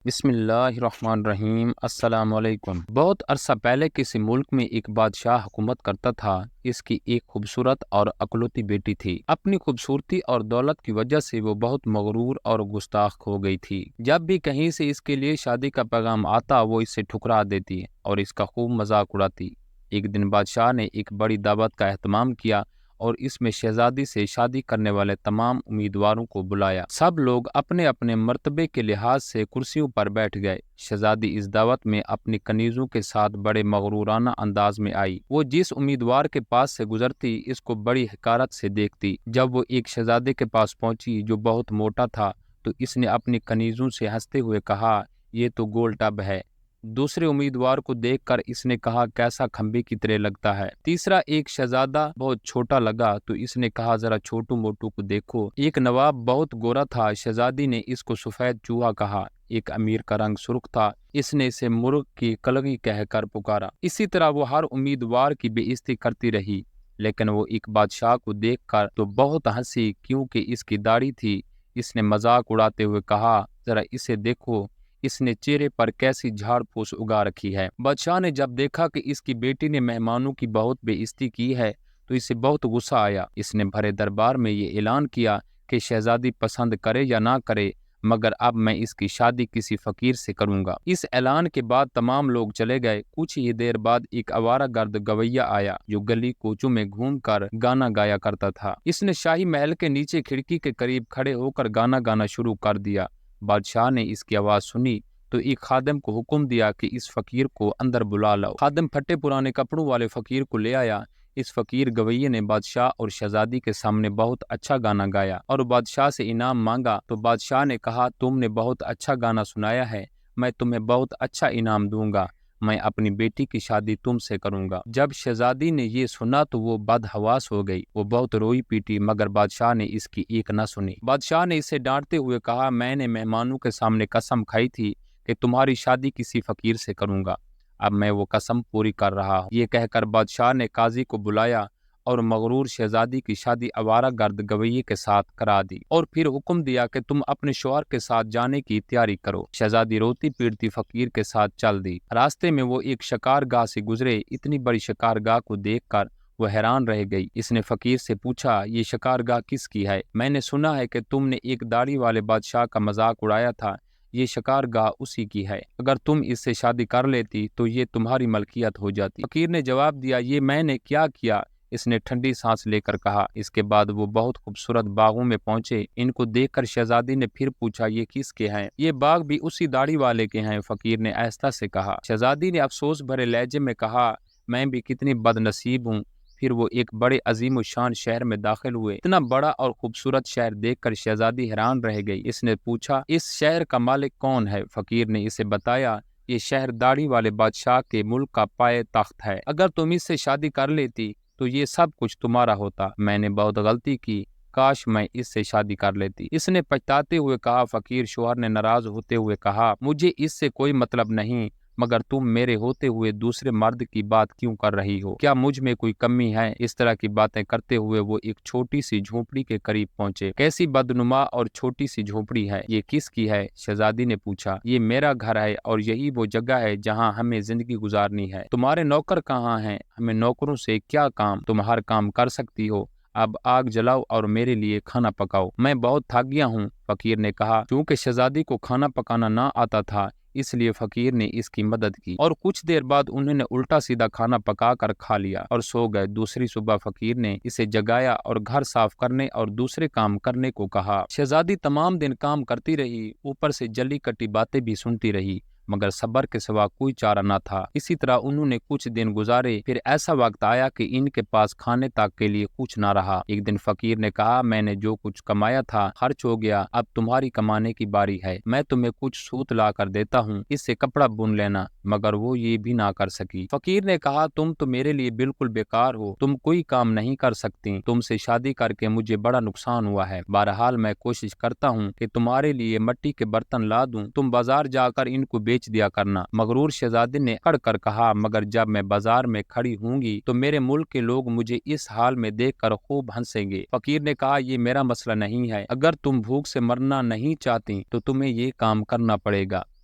بسم اللہ الرحمن الرحیم۔ السلام علیکم۔ بہت عرصہ پہلے کسی ملک میں ایک بادشاہ حکومت کرتا تھا۔ اس کی ایک خوبصورت اور اکلوتی بیٹی تھی۔ اپنی خوبصورتی اور دولت کی وجہ سے وہ بہت مغرور اور گستاخ ہو گئی تھی۔ جب بھی کہیں سے اس کے لیے شادی کا پیغام آتا وہ اسے ٹھکرا دیتی اور اس کا خوب مذاق اڑاتی۔ ایک دن بادشاہ نے ایک بڑی دعوت کا اہتمام کیا اور اس میں شہزادی سے شادی کرنے والے تمام امیدواروں کو بلایا۔ سب لوگ اپنے اپنے مرتبے کے لحاظ سے کرسیوں پر بیٹھ گئے۔ شہزادی اس دعوت میں اپنی کنیزوں کے ساتھ بڑے مغرورانہ انداز میں آئی۔ وہ جس امیدوار کے پاس سے گزرتی اس کو بڑی حقارت سے دیکھتی۔ جب وہ ایک شہزادے کے پاس پہنچی جو بہت موٹا تھا تو اس نے اپنی کنیزوں سے ہنستے ہوئے کہا، یہ تو گول ٹب ہے۔ دوسرے امیدوار کو دیکھ کر اس نے کہا، کیسا کھمبے کی طرح لگتا ہے۔ تیسرا ایک شہزادہ بہت چھوٹا لگا تو اس نے کہا، ذرا چھوٹو موٹو کو دیکھو۔ ایک نواب بہت گورا تھا، شہزادی نے اس کو سفید چوہا کہا۔ ایک امیر کا رنگ سرخ تھا، اس نے اسے مرغ کی کلگی کہہ کر پکارا۔ اسی طرح وہ ہر امیدوار کی بے عزتی کرتی رہی، لیکن وہ ایک بادشاہ کو دیکھ کر تو بہت ہنسی کیونکہ اس کی داڑھی تھی۔ اس نے مذاق اڑاتے ہوئے کہا، ذرا اسے دیکھو، اس نے چہرے پر کیسی جھاڑ پھوس اگا رکھی ہے۔ بادشاہ نے جب دیکھا کہ اس کی بیٹی نے مہمانوں کی بہت بے عزتی کی ہے تو اسے بہت غصہ آیا۔ اس نے بھرے دربار میں یہ اعلان کیا کہ شہزادی پسند کرے یا نہ کرے مگر اب میں اس کی شادی کسی فقیر سے کروں گا۔ اس اعلان کے بعد تمام لوگ چلے گئے۔ کچھ ہی دیر بعد ایک آوارہ گرد گویّا آیا جو گلی کوچوں میں گھوم کر گانا گایا کرتا تھا۔ اس نے شاہی محل کے نیچے کھڑکی کے قریب کھڑے ہو کر گانا گانا شروع کر دیا۔ بادشاہ نے اس کی آواز سنی تو ایک خادم کو حکم دیا کہ اس فقیر کو اندر بلا لاؤ۔ خادم پھٹے پرانے کپڑوں والے فقیر کو لے آیا۔ اس فقیر گویے نے بادشاہ اور شہزادی کے سامنے بہت اچھا گانا گایا اور بادشاہ سے انعام مانگا تو بادشاہ نے کہا، تم نے بہت اچھا گانا سنایا ہے، میں تمہیں بہت اچھا انعام دوں گا، میں اپنی بیٹی کی شادی تم سے کروں گا۔ جب شہزادی نے یہ سنا تو وہ بدحواس ہو گئی، وہ بہت روئی پیٹی مگر بادشاہ نے اس کی ایک نہ سنی۔ بادشاہ نے اسے ڈانٹتے ہوئے کہا، میں نے مہمانوں کے سامنے قسم کھائی تھی کہ تمہاری شادی کسی فقیر سے کروں گا، اب میں وہ قسم پوری کر رہا ہوں۔ یہ کہہ کر بادشاہ نے قاضی کو بلایا اور مغرور شہزادی کی شادی آوارہ گرد گویے کے ساتھ کرا دی اور پھر حکم دیا کہ تم اپنے شوہر کے ساتھ جانے کی تیاری کرو۔ شہزادی روتی پیٹتی فقیر کے ساتھ چل دی۔ راستے میں وہ ایک شکار گاہ سے گزرے۔ اتنی بڑی شکار گاہ کو دیکھ کر وہ حیران رہ گئی۔ اس نے فقیر سے پوچھا، یہ شکار گاہ کس کی ہے؟ میں نے سنا ہے کہ تم نے ایک داڑھی والے بادشاہ کا مذاق اڑایا تھا، یہ شکار گاہ اسی کی ہے، اگر تم اس سے شادی کر لیتی تو یہ تمہاری ملکیت ہو جاتی۔ فقیر نے جواب دیا، یہ میں نے کیا کیا؟ اس نے ٹھنڈی سانس لے کر کہا۔ اس کے بعد وہ بہت خوبصورت باغوں میں پہنچے۔ ان کو دیکھ کر شہزادی نے پھر پوچھا، یہ کس کے ہیں؟ یہ باغ بھی اسی داڑھی والے کے ہیں، فقیر نے آہستہ سے کہا۔ شہزادی نے افسوس بھرے لہجے میں کہا، میں بھی کتنی بد نصیب ہوں۔ پھر وہ ایک بڑے عظیم الشان شہر میں داخل ہوئے۔ اتنا بڑا اور خوبصورت شہر دیکھ کر شہزادی حیران رہ گئی۔ اس نے پوچھا، اس شہر کا مالک کون ہے؟ فقیر نے اسے بتایا، یہ شہر داڑھی والے بادشاہ کے ملک کا پائے تخت ہے، اگر تم اس سے شادی کر لیتی تو یہ سب کچھ تمہارا ہوتا۔ میں نے بہت غلطی کی، کاش میں اس سے شادی کر لیتی۔ اس نے پچھتاتے ہوئے کہا۔ فقیر شوہر نے ناراض ہوتے ہوئے کہا، مجھے اس سے کوئی مطلب نہیں، مگر تم میرے ہوتے ہوئے دوسرے مرد کی بات کیوں کر رہی ہو؟ کیا مجھ میں کوئی کمی ہے؟ اس طرح کی باتیں کرتے ہوئے وہ ایک چھوٹی سی جھونپڑی کے قریب پہنچے۔ کیسی بدنما اور چھوٹی سی جھونپڑی ہے، یہ کس کی ہے؟ شہزادی نے پوچھا۔ یہ میرا گھر ہے اور یہی وہ جگہ ہے جہاں ہمیں زندگی گزارنی ہے۔ تمہارے نوکر کہاں ہیں؟ ہمیں نوکروں سے کیا کام؟ تم ہر کام کر سکتی ہو، اب آگ جلاؤ اور میرے لیے کھانا پکاؤ، میں بہت تھک گیا ہوں، فقیر نے کہا۔ چونکہ شہزادی کو کھانا پکانا نہ آتا تھا اس لیے فقیر نے اس کی مدد کی اور کچھ دیر بعد انہوں نے الٹا سیدھا کھانا پکا کر کھا لیا اور سو گئے۔ دوسری صبح فقیر نے اسے جگایا اور گھر صاف کرنے اور دوسرے کام کرنے کو کہا۔ شہزادی تمام دن کام کرتی رہی، اوپر سے جلی کٹی باتیں بھی سنتی رہی، مگر صبر کے سوا کوئی چارہ نہ تھا۔ اسی طرح انہوں نے کچھ دن گزارے، پھر ایسا وقت آیا کہ ان کے پاس کھانے تک کے لیے کچھ نہ رہا۔ ایک دن فقیر نے کہا، میں نے جو کچھ کمایا تھا خرچ ہو گیا، اب تمہاری کمانے کی باری ہے، میں تمہیں کچھ سوت لا کر دیتا ہوں، اس سے کپڑا بن لینا، مگر وہ یہ بھی نہ کر سکی۔ فقیر نے کہا، تم تو میرے لیے بالکل بیکار ہو، تم کوئی کام نہیں کر سکتی، تم سے شادی کر کے مجھے بڑا نقصان ہوا ہے، بہرحال میں کوشش کرتا ہوں کہ تمہارے لیے مٹی کے برتن لا دوں، تم بازار جا کر ان کو بیچ دیا کرنا۔ مغرور شہزادی نے اکڑ کر کہا، مگر جب میں بازار میں کھڑی ہوں گی تو میرے ملک کے لوگ مجھے اس حال میں دیکھ کر خوب ہنسیں گے۔ فقیر نے کہا، یہ میرا مسئلہ نہیں ہے، اگر تم بھوک سے مرنا نہیں چاہتی تو تمہیں یہ کام کرنا پڑے گا۔